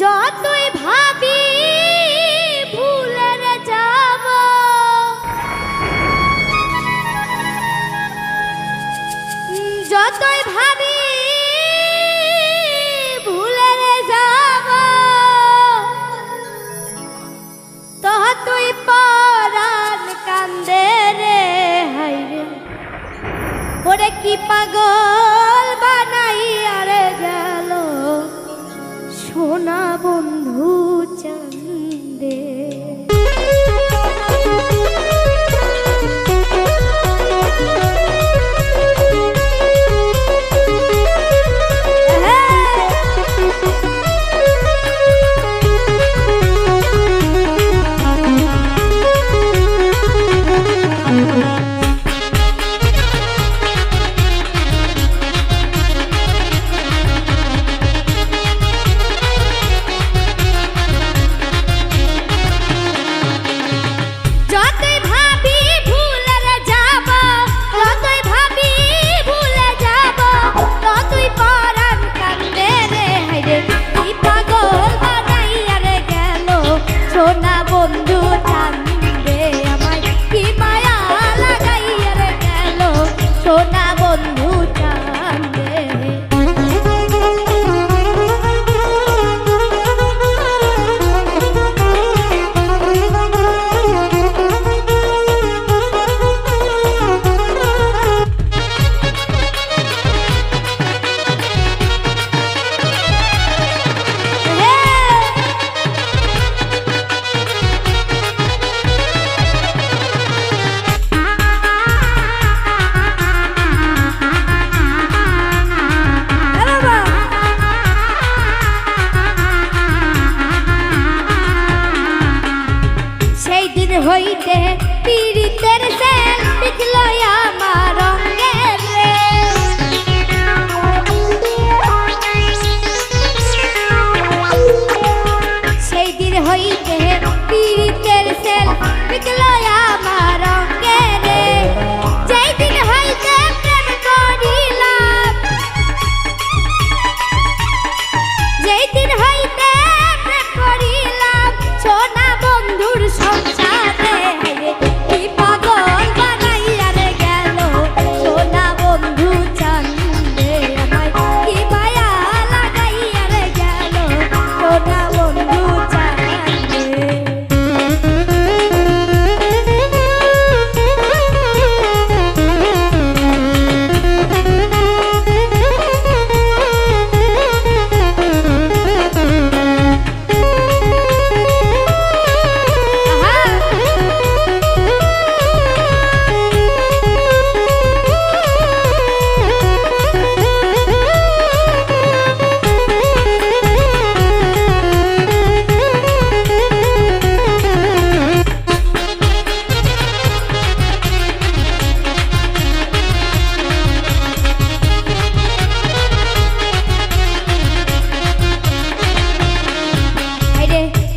যতই ভাবি ভুলে যাব, যতই ভাবি ভুলে যাব, ততই পরাণ কান্দে রে। হাইরে ওরে কি পাগল বানাইয়া রে গেল সোনা বন্ধু চান্দে। হইতে পীড়িতের সেল বিকলো আমার রঙের রে। সেই দিন হইতে পীড়িতের সেল বিকলো আমার রঙের রে। যেই দিন হইতে প্রেম করিলাম, যেই দিন হইতে প্রেম করিলাম সোনা বন্ধুর সংসার।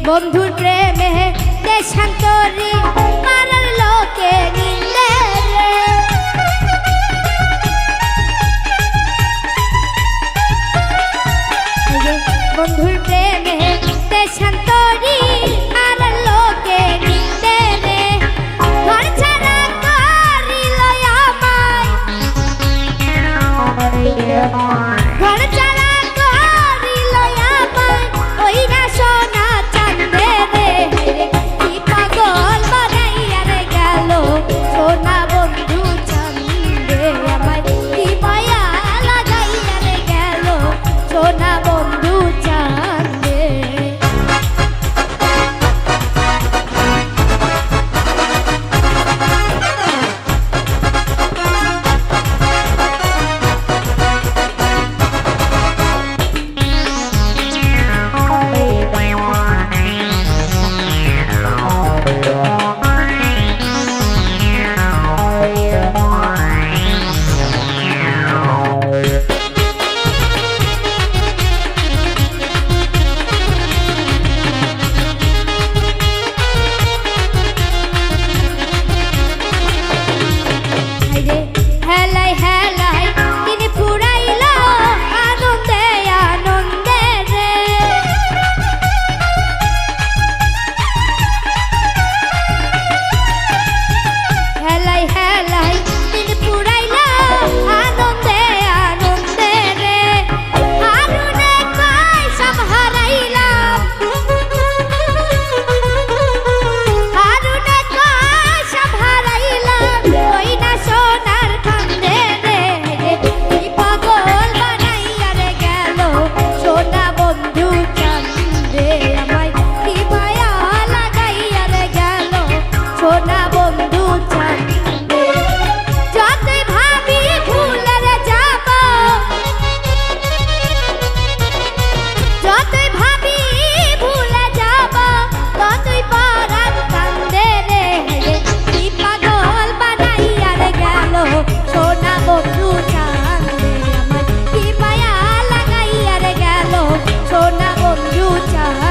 বন্ধুর প্রেমে দেশান্তরী পাড়ার লোকে নিন্দে রে। বন্ধুর প্রেমে দেশান্তরী পাড়ার লোকে নিন্দে রে। ঘর ছাড়া করিল আমায়, ঘর ছাড়া করিল আমায় ওই না সোনা চান্দে রে। কি পাগল বানাইয়া রে গেল সোনা বন্ধু চান্দে। আমায় কি মায়া লাগাইয়া রে গেল সোনা বন্ধু চান্দে। চাই